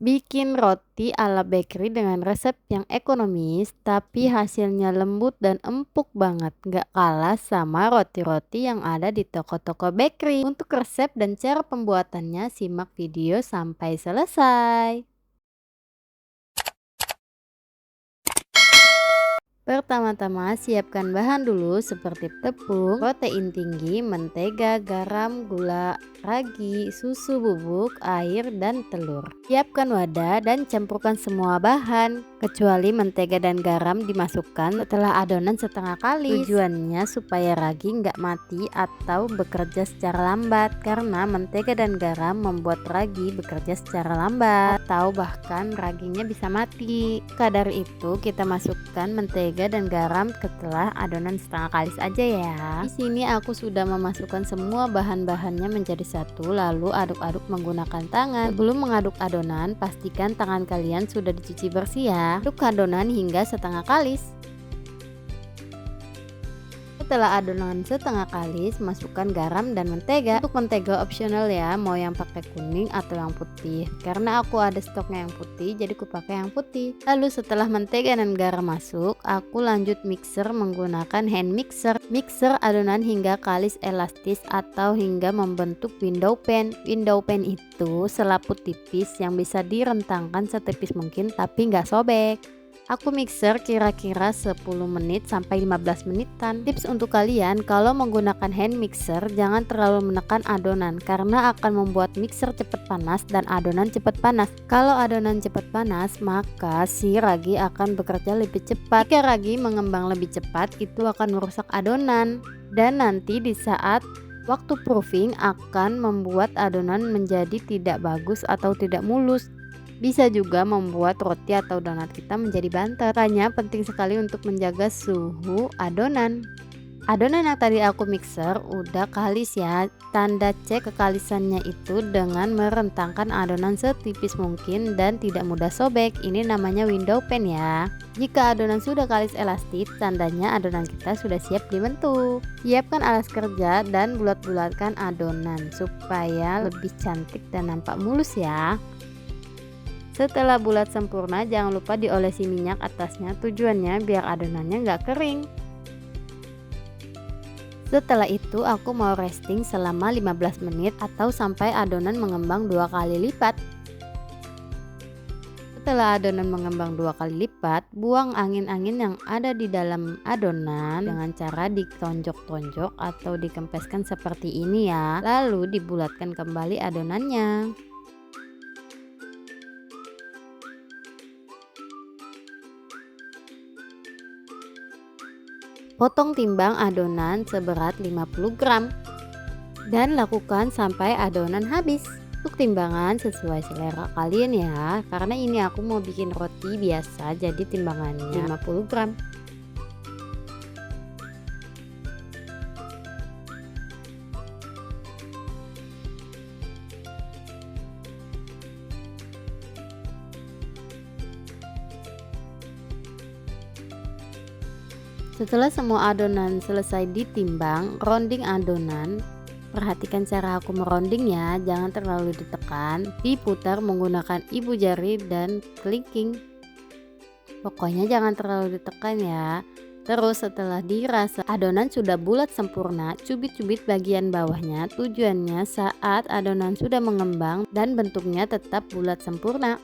Bikin roti ala bakery dengan resep yang ekonomis, tapi hasilnya lembut dan empuk banget. Nggak kalah sama roti-roti yang ada di toko-toko bakery. Untuk resep dan cara pembuatannya, simak video sampai selesai. Pertama-tama siapkan bahan dulu seperti tepung, protein tinggi, mentega, garam, gula, ragi, susu bubuk, air, dan telur. Siapkan wadah dan campurkan semua bahan, kecuali mentega dan garam dimasukkan setelah adonan setengah kali. Tujuannya supaya ragi nggak mati atau bekerja secara lambat, karena mentega dan garam membuat ragi bekerja secara lambat atau bahkan raginya bisa mati. Kadar itu kita masukkan mentega dan garam setelah adonan setengah kalis aja ya. Di sini aku sudah memasukkan semua bahan-bahannya menjadi satu, lalu aduk-aduk menggunakan tangan. Sebelum mengaduk adonan, pastikan tangan kalian sudah dicuci bersih ya. Aduk adonan hingga setengah kalis. Setelah adonan setengah kalis, masukkan garam dan mentega. Untuk mentega opsional ya, mau yang pakai kuning atau yang putih. Karena aku ada stoknya yang putih, jadi aku pakai yang putih. Lalu setelah mentega dan garam masuk, aku lanjut mixer menggunakan hand mixer. Mixer adonan hingga kalis elastis atau hingga membentuk window pan. Window pan itu selaput tipis yang bisa direntangkan setipis mungkin tapi nggak sobek. Aku mixer kira-kira 10 menit sampai 15 menitan. Tips untuk kalian, kalau menggunakan hand mixer jangan terlalu menekan adonan karena akan membuat mixer cepat panas dan adonan cepat panas. Kalau adonan cepat panas, maka si ragi akan bekerja lebih cepat. Jika ragi mengembang lebih cepat, itu akan merusak adonan. Dan nanti di saat waktu proofing akan membuat adonan menjadi tidak bagus atau tidak mulus. Bisa juga membuat roti atau donat kita menjadi banter. Makanya penting sekali untuk menjaga suhu adonan. Adonan yang tadi aku mixer udah kalis ya. Tanda cek kekalisannya itu dengan merentangkan adonan setipis mungkin dan tidak mudah sobek. Ini namanya window pan ya. Jika adonan sudah kalis elastis, tandanya adonan kita sudah siap dibentuk. Siapkan alas kerja dan bulat-bulatkan adonan supaya lebih cantik dan nampak mulus ya. Setelah bulat sempurna, jangan lupa diolesi minyak atasnya, tujuannya biar adonannya nggak kering. Setelah itu aku mau resting selama 15 menit atau sampai adonan mengembang 2 kali lipat. Setelah adonan mengembang 2 kali lipat, buang angin-angin yang ada di dalam adonan dengan cara ditonjok-tonjok atau dikempeskan seperti ini ya. Lalu dibulatkan kembali adonannya. Potong timbang adonan seberat 50 gram dan lakukan sampai adonan habis. Untuk timbangan sesuai selera kalian ya, karena ini aku mau bikin roti biasa jadi timbangannya 50 gram. Setelah semua adonan selesai ditimbang, rounding adonan. Perhatikan cara aku meronding ya, jangan terlalu ditekan, diputar menggunakan ibu jari dan kelingking. Pokoknya jangan terlalu ditekan ya. Terus setelah dirasa adonan sudah bulat sempurna, cubit-cubit bagian bawahnya, tujuannya saat adonan sudah mengembang dan bentuknya tetap bulat sempurna.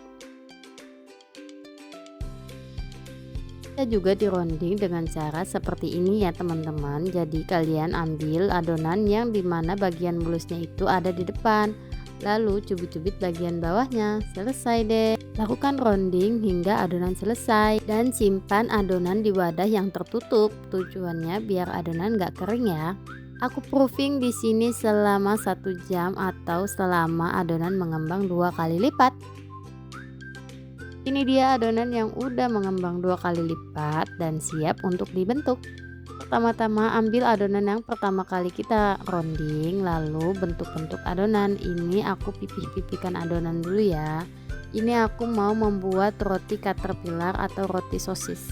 Bisa juga dironding dengan cara seperti ini ya teman-teman. Jadi kalian ambil adonan yang dimana bagian mulusnya itu ada di depan, lalu cubit-cubit bagian bawahnya. Selesai deh. Lakukan rounding hingga adonan selesai dan simpan adonan di wadah yang tertutup. Tujuannya biar adonan gak kering ya. Aku proofing di sini selama 1 jam atau selama adonan mengembang 2 kali lipat. Ini dia adonan yang udah mengembang 2 kali lipat dan siap untuk dibentuk. Pertama-tama ambil adonan yang pertama kali kita rounding, lalu bentuk-bentuk adonan. Ini aku pipih-pipihkan adonan dulu ya. Ini aku mau membuat roti caterpillar atau roti sosis.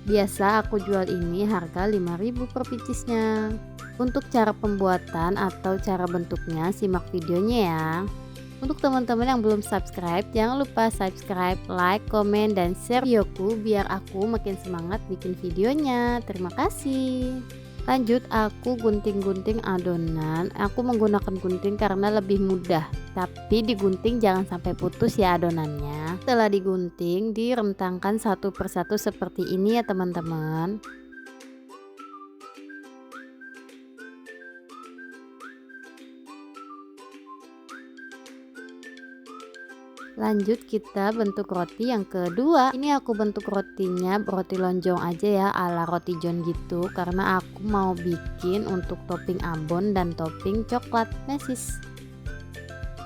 Biasa aku jual ini harga 5.000 per picisnya. Untuk cara pembuatan atau cara bentuknya simak videonya ya. Untuk teman-teman yang belum subscribe, jangan lupa subscribe, like, komen, dan share videoku biar aku makin semangat bikin videonya. Terima kasih. Lanjut, aku gunting-gunting adonan. Aku menggunakan gunting karena lebih mudah, tapi digunting jangan sampai putus ya adonannya. Setelah digunting, direntangkan satu persatu seperti ini ya teman-teman. Lanjut kita bentuk roti yang kedua. Ini aku bentuk rotinya roti lonjong aja ya, ala roti john gitu, karena aku mau bikin untuk topping abon dan topping coklat mesis.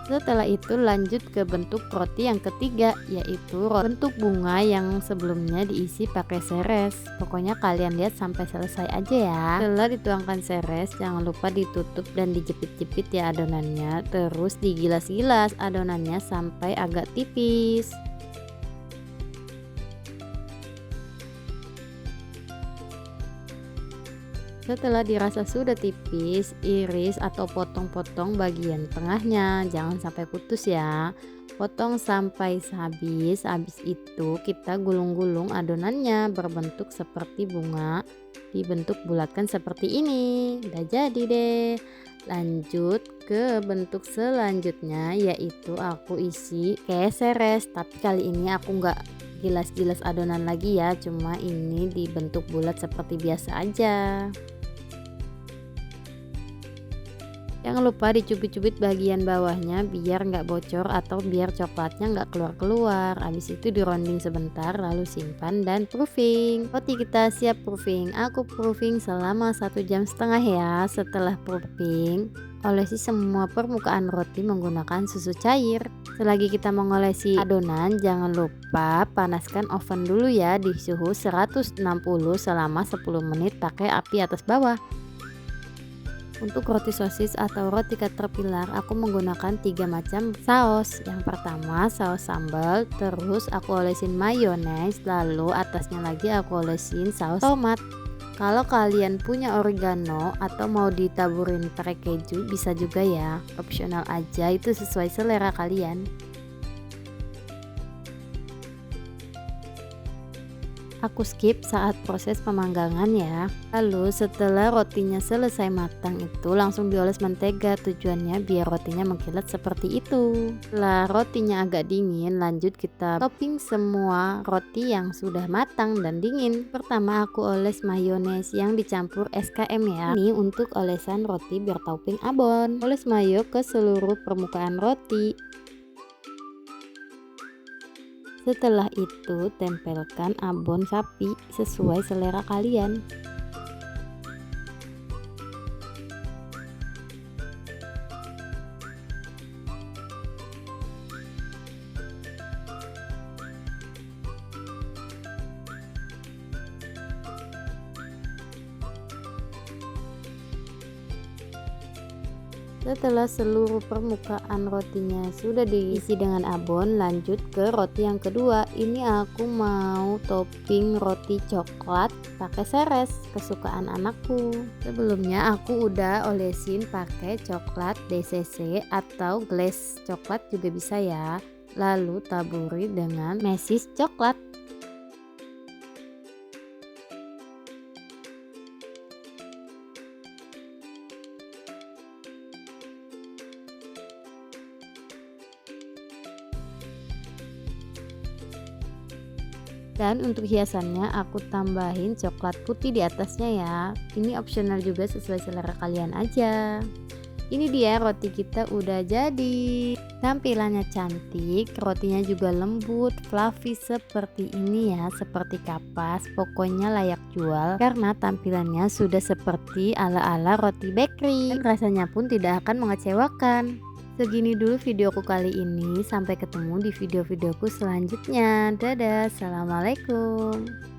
Setelah itu lanjut ke bentuk roti yang ketiga, yaitu bentuk bunga yang sebelumnya diisi pakai seres. Pokoknya kalian lihat sampai selesai aja ya. Setelah dituangkan seres, jangan lupa ditutup dan dijepit-jepit ya adonannya. Terus digilas-gilas adonannya sampai agak tipis. Setelah dirasa sudah tipis, iris atau potong-potong bagian tengahnya, jangan sampai putus ya. Potong sampai habis. Habis itu kita gulung-gulung adonannya berbentuk seperti bunga, dibentuk bulatkan seperti ini. Udah jadi deh. Lanjut ke bentuk selanjutnya, yaitu aku isi kayak seres, tapi kali ini aku nggak gilas-gilas adonan lagi ya, cuma ini dibentuk bulat seperti biasa aja. Jangan lupa dicubit-cubit bagian bawahnya biar nggak bocor atau biar coklatnya nggak keluar-keluar. Habis itu dironding sebentar lalu simpan dan proofing. Roti kita siap proofing. Aku proofing selama 1,5 jam ya. Setelah proofing, olesi semua permukaan roti menggunakan susu cair. Selagi kita mengolesi adonan, jangan lupa panaskan oven dulu ya di suhu 160 selama 10 menit pakai api atas bawah. Untuk roti sosis atau roti caterpillar, aku menggunakan 3 macam saus. Yang pertama saus sambal, terus aku olesin mayones, lalu atasnya lagi aku olesin saus tomat. Kalau kalian punya oregano atau mau ditaburin pakai keju bisa juga ya, opsional aja, itu sesuai selera kalian. Aku skip saat proses pemanggangan ya. Lalu setelah rotinya selesai matang itu langsung dioles mentega, tujuannya biar rotinya mengkilat seperti itu. Setelah rotinya agak dingin, lanjut kita topping semua roti yang sudah matang dan dingin. Pertama aku oles mayones yang dicampur SKM ya. Ini untuk olesan roti biar topping abon. Oles mayo ke seluruh permukaan roti. Setelah itu tempelkan abon sapi sesuai selera kalian. Setelah seluruh permukaan rotinya sudah diisi dengan abon, lanjut ke roti yang kedua. Ini aku mau topping roti coklat pakai seres kesukaan anakku. Sebelumnya aku udah olesin pakai coklat DCC atau glaze coklat juga bisa ya. Lalu taburi dengan mesis coklat. Dan untuk hiasannya aku tambahin coklat putih di atasnya ya. Ini opsional juga sesuai selera kalian aja. Ini dia roti kita udah jadi. Tampilannya cantik, rotinya juga lembut, fluffy seperti ini ya, seperti kapas. Pokoknya layak jual karena tampilannya sudah seperti ala-ala roti bakery. Dan rasanya pun tidak akan mengecewakan. Segini dulu videoku kali ini, sampai ketemu di video-videoku selanjutnya. Dadah, assalamualaikum.